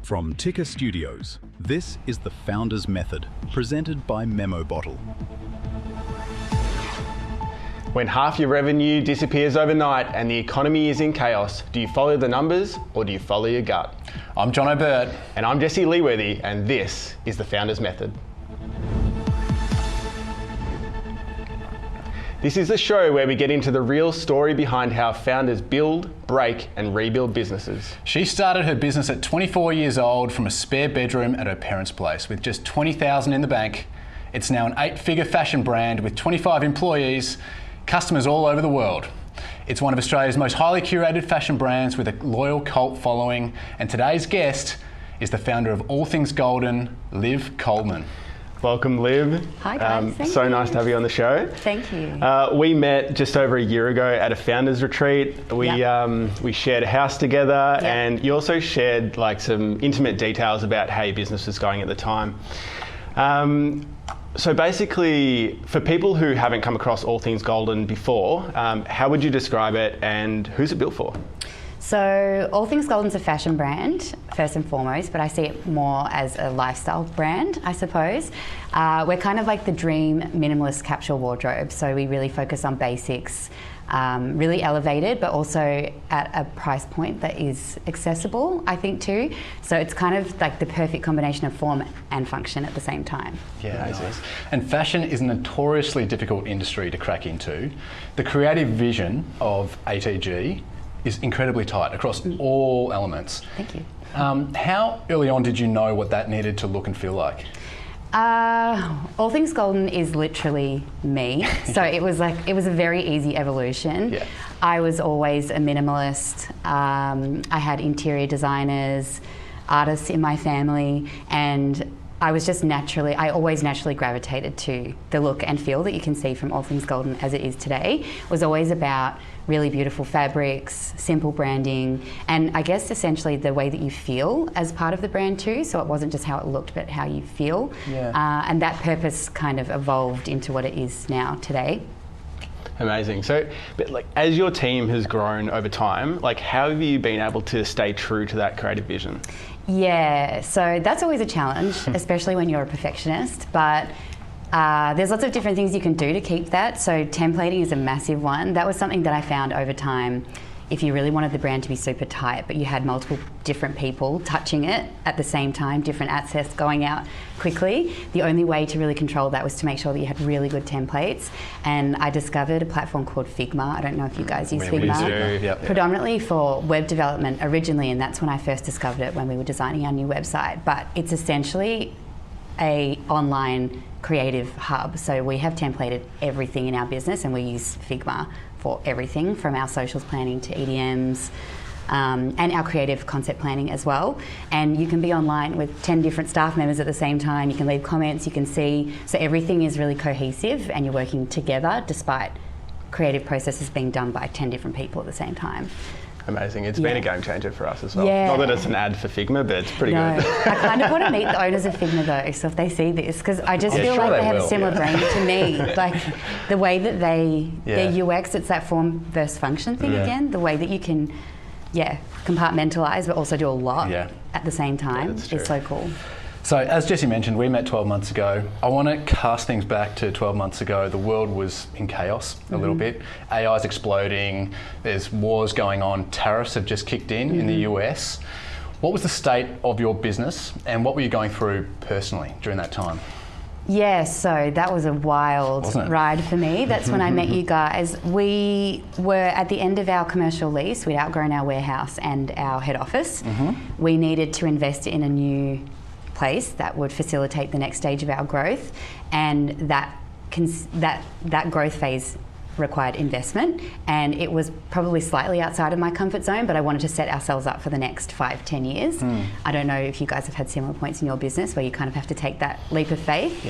From Ticker Studios, this is The Founder's Method, presented by Memo Bottle. When half your revenue disappears overnight and the economy is in chaos, do you follow the numbers or do you follow your gut? I'm Jonno Byrt. And I'm Leeworthy, and this is The Founder's Method. This is a show where we get into the real story behind how founders build, break, and rebuild businesses. She started her business at 24 years old from a spare bedroom at her parents' place with just $20,000 in the bank. It's now an 8-figure fashion brand with 25 employees, customers all over the world. It's one of Australia's most highly curated fashion brands with a loyal cult following. And today's guest is the founder of All Things Golden, Liv Coleman. Welcome, Liv. Hi guys, so nice to have you on the show. Thank you. We met just over a year ago at a founders retreat. We shared a house together, and you also shared like some intimate details about how your business was going at the time. So basically, for people who haven't come across All Things Golden before, how would you describe it and who's it built for? So All Things Golden's a fashion brand, first and foremost, but I see it more as a lifestyle brand, I suppose. We're kind of like the dream minimalist capsule wardrobe. So we really focus on basics, really elevated, but also at a price point that is accessible, I think too. So it's kind of like the perfect combination of form and function at the same time. Yeah, nice. And fashion is a notoriously difficult industry to crack into. The creative vision of ATG is incredibly tight across all elements. Thank you. How early on did you know what that needed to look and feel like? All Things Golden is literally me. So it was a very easy evolution. Yeah. I was always a minimalist. I had interior designers, artists in my family, and I always naturally gravitated to the look and feel that you can see from All Things Golden as it is today. It was always about really beautiful fabrics, simple branding, and I guess essentially the way that you feel as part of the brand too. So it wasn't just how it looked, but how you feel. Yeah. And that purpose kind of evolved into what it is now today. Amazing. So, but like, as your team has grown over time, like, how have you been able to stay true to that creative vision? Yeah, so that's always a challenge, especially when you're a perfectionist, but there's lots of different things you can do to keep that. So templating is a massive one. That was something that I found over time. If you really wanted the brand to be super tight, but you had multiple different people touching it at the same time, different assets going out quickly, the only way to really control that was to make sure that you had really good templates. And I discovered a platform called Figma. I don't know if you guys use Figma. Yep. Predominantly for web development originally, and that's when I first discovered it when we were designing our new website. But it's essentially a online creative hub. So we have templated everything in our business, and we use Figma for everything from our socials planning to EDMs and our creative concept planning as well. And you can be online with 10 different staff members at the same time. You can leave comments, you can see. So everything is really cohesive and you're working together despite creative processes being done by 10 different people at the same time. Amazing. It's been a game changer for us as well. Yeah. Not that it's an ad for Figma, but it's pretty good. I kind of want to meet the owners of Figma though, so if they see this, because I just feel like they have a similar brain to me. Like the way that their UX, it's that form versus function thing again, the way that you can, compartmentalize, but also do a lot at the same time is so cool. So as Jesse mentioned, we met 12 months ago. I want to cast things back to 12 months ago. The world was in chaos a little bit. AI's exploding, there's wars going on, tariffs have just kicked in the US. What was the state of your business and what were you going through personally during that time? Yeah, so that was a wild ride for me. That's when I met you guys. We were at the end of our commercial lease. We'd outgrown our warehouse and our head office. We needed to invest in a new place that would facilitate the next stage of our growth, and that growth phase required investment, and it was probably slightly outside of my comfort zone, but I wanted to set ourselves up for the next 5-10 years. I don't know if you guys have had similar points in your business where you kind of have to take that leap of faith.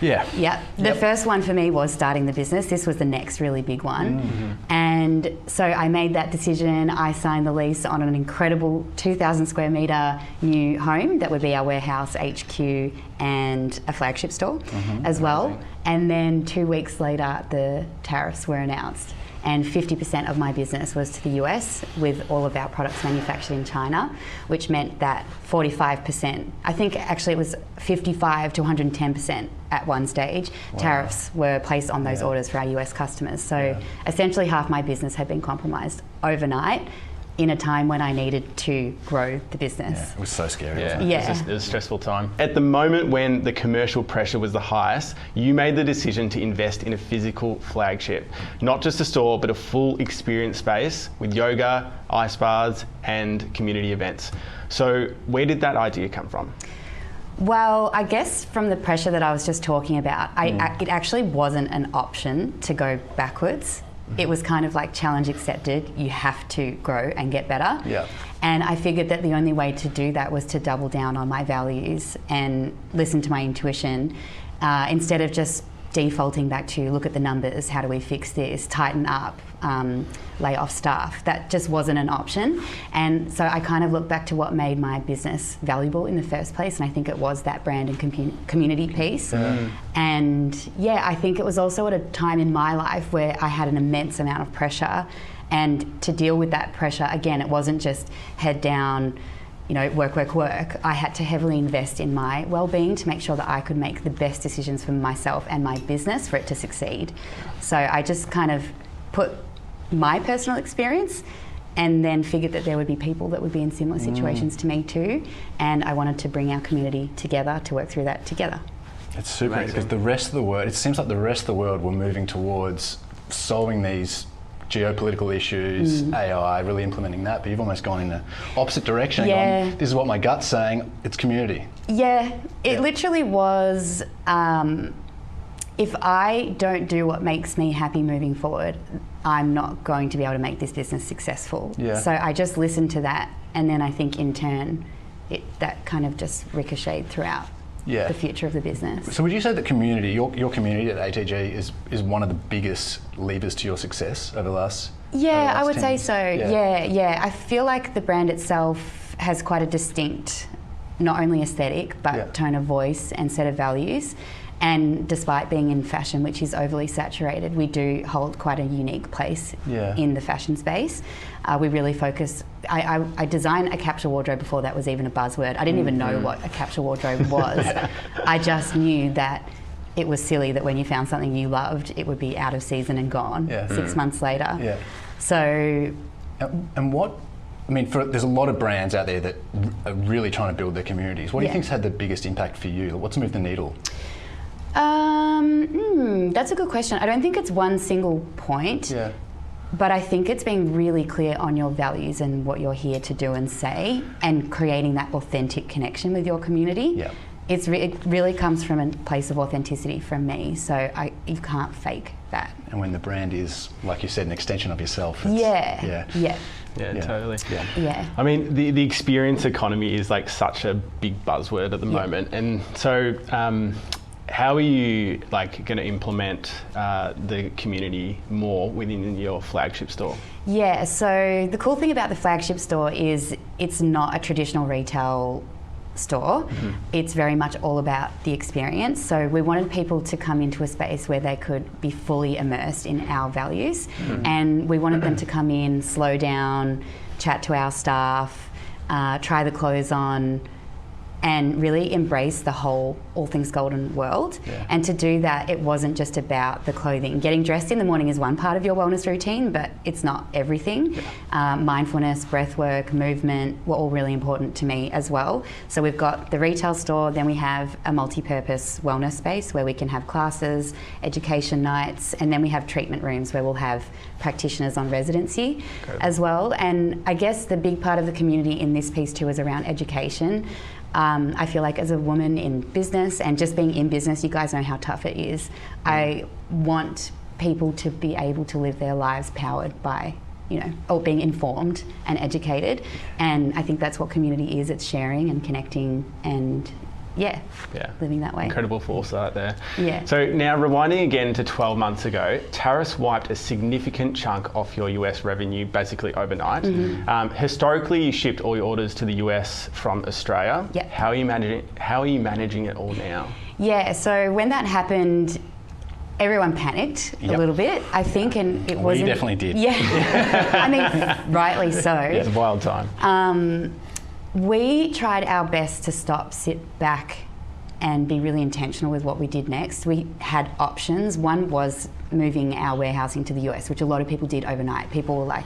The first one for me was starting the business. This was the next really big one. And so I made that decision. I signed the lease on an incredible 2,000 square metre new home that would be our warehouse, HQ, and a flagship store as well. And then 2 weeks later, the tariffs were announced. and 50% of my business was to the US, with all of our products manufactured in China, which meant that 45%, I think actually it was 55 to 110% at one stage, tariffs were placed on those orders for our US customers. So essentially half my business had been compromised overnight, in a time when I needed to grow the business. Yeah, it was so scary. Yeah, Wasn't it? It was a stressful time. At the moment when the commercial pressure was the highest, you made the decision to invest in a physical flagship. Not just a store, but a full experience space with yoga, ice baths, and community events. So where did that idea come from? Well, I guess from the pressure that I was just talking about, it actually wasn't an option to go backwards. It was kind of like challenge accepted. You have to grow and get better. Yeah. And I figured that the only way to do that was to double down on my values and listen to my intuition, instead of just defaulting back to look at the numbers, how do we fix this, tighten up, lay off staff. That just wasn't an option. And so I kind of looked back to what made my business valuable in the first place, and I think it was that brand and community piece. And yeah, I think it was also at a time in my life where I had an immense amount of pressure, and to deal with that pressure, again, it wasn't just head down, you know, work, work, work. I had to heavily invest in my well-being to make sure that I could make the best decisions for myself and my business for it to succeed. So I just kind of put my personal experience and then figured that there would be people that would be in similar situations to me too. And I wanted to bring our community together to work through that together. It's super, because the rest of the world, it seems like the rest of the world were moving towards solving these geopolitical issues, AI, really implementing that, but you've almost gone in the opposite direction. Yeah. This is what my gut's saying, it's community. Yeah, it literally was, if I don't do what makes me happy moving forward, I'm not going to be able to make this business successful. Yeah. So I just listened to that, and then I think in turn, that kind of just ricocheted throughout the future of the business. So would you say that community, your community at ATG is one of the biggest levers to your success over the last I would 10 say years? so. Yeah. I feel like the brand itself has quite a distinct, not only aesthetic, but tone of voice and set of values. And despite being in fashion, which is overly saturated, we do hold quite a unique place in the fashion space. We really focus. I designed a capsule wardrobe before that was even a buzzword. I didn't even know what a capsule wardrobe was. I just knew that it was silly that when you found something you loved, it would be out of season and gone 6 months later. Yeah. So, and what? I mean, there's a lot of brands out there that are really trying to build their communities. What do you think's had the biggest impact for you? What's moved the needle? That's a good question. I don't think it's one single point. Yeah. But I think it's being really clear on your values and what you're here to do and say, and creating that authentic connection with your community. Yeah. It really comes from a place of authenticity from me, so you can't fake that. And when the brand is, like you said, an extension of yourself. Yeah, Totally. Yeah. I mean, the experience economy is like such a big buzzword at the moment, and so how are you like going to implement the community more within your flagship store? Yeah, so the cool thing about the flagship store is it's not a traditional retail store. It's very much all about the experience. So we wanted people to come into a space where they could be fully immersed in our values, and we wanted them to come in, slow down, chat to our staff, try the clothes on, and really embrace the whole all things golden world. And to do that, it wasn't just about the clothing. Getting dressed in the morning is one part of your wellness routine, but it's not everything. Mindfulness, breath work, movement were all really important to me as well. So we've got the retail store, then we have a multi-purpose wellness space where we can have classes, education nights, and then we have treatment rooms where we'll have practitioners on residency as well. And I guess the big part of the community in this piece too is around education. I feel like as a woman in business, and just being in business, you guys know how tough it is. I want people to be able to live their lives powered by, or being informed and educated. And I think that's what community is. It's sharing and connecting and living that way. Incredible foresight there. Yeah. So now rewinding again to 12 months ago, tariffs wiped a significant chunk off your US revenue basically overnight. Historically, you shipped all your orders to the US from Australia. Yep. How are you managing it all now? Yeah, so when that happened, everyone panicked a little bit, I think, and it wasn't... We definitely did. Yeah, I mean, rightly so. It's a wild time. We tried our best to sit back and be really intentional with what we did next. We had options. One was moving our warehousing to the US, which a lot of people did overnight. People were like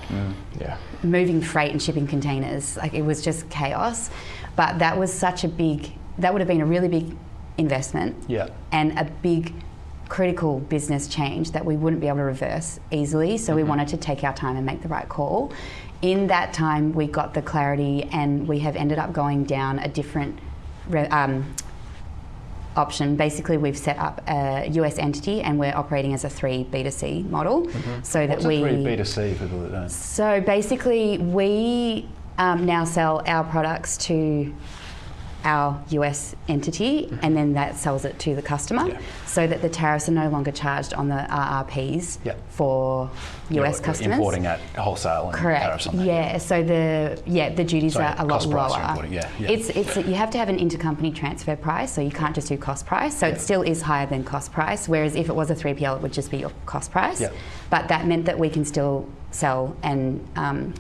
moving freight and shipping containers. Like, it was just chaos. But that was that would have been a really big investment and a big critical business change that we wouldn't be able to reverse easily. So we wanted to take our time and make the right call. In that time, we got the clarity, and we have ended up going down a different option. Basically, we've set up a US entity, and we're operating as a 3 B2C model. So that What's a 3 B2C for people that don't? So basically, we now sell our products to our US entity, and then that sells it to the customer, so that the tariffs are no longer charged on the RRPs for US customers. Importing at wholesale and tariffs on that. Yeah, so the duties are a lot lower. It's you have to have an intercompany transfer price, so you can't just do cost price. So it still is higher than cost price, whereas if it was a 3PL, it would just be your cost price. But that meant that we can still sell and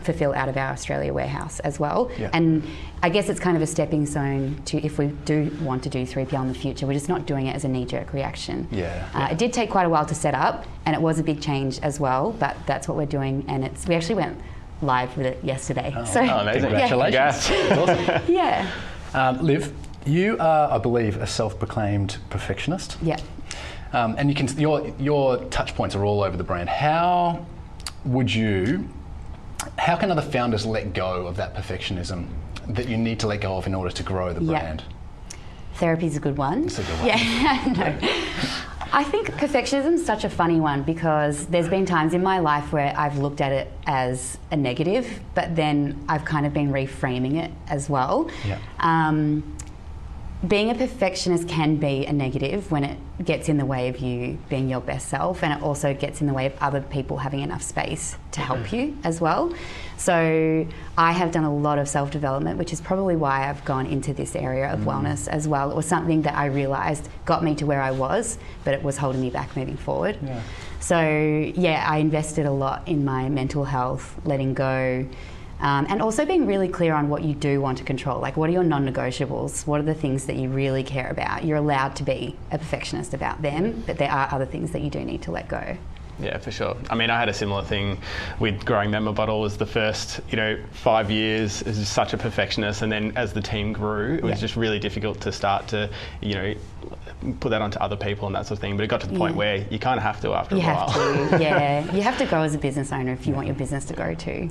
fulfill out of our Australia warehouse as well. And I guess it's kind of a stepping stone to, if we do want to do 3PL in the future, we're just not doing it as a knee-jerk reaction. It did take quite a while to set up, and it was a big change as well, but that's what we're doing, and we actually went live with it yesterday. So amazing. Congratulations. That's awesome. Liv, you are, I believe, a self-proclaimed perfectionist. And your touch points are all over the brand. How can other founders let go of that perfectionism that you need to let go of in order to grow the brand? Therapy's a good one. It's a good one. I think perfectionism is such a funny one, because there's been times in my life where I've looked at it as a negative, but then I've kind of been reframing it as well. Being a perfectionist can be a negative when it gets in the way of you being your best self, and it also gets in the way of other people having enough space to help you as well. So I have done a lot of self-development, which is probably why I've gone into this area of wellness as well. It was something that I realised got me to where I was, but it was holding me back moving forward. So I invested a lot in my mental health, letting go, and also being really clear on what you do want to control. Like, what are your non-negotiables? What are the things that you really care about? You're allowed to be a perfectionist about them, but there are other things that you do need to let go. Yeah, for sure. I mean, I had a similar thing with growing Memo Bottle. Was the first, 5 years as such a perfectionist, and then as the team grew, it was just really difficult to start to, put that onto other people and that sort of thing. But it got to the point where you kind of have to after a while. You have to grow as a business owner if you want your business to grow too.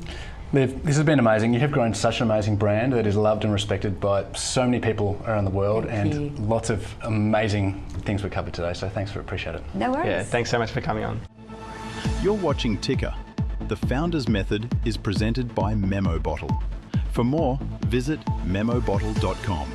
Liv, this has been amazing. You have grown such an amazing brand that is loved and respected by so many people around the world, and lots of amazing things we covered today. So thanks, appreciate it. No worries. Yeah, thanks so much for coming on. You're watching Ticker. The Founders Method is presented by Memo Bottle. For more, visit memobottle.com.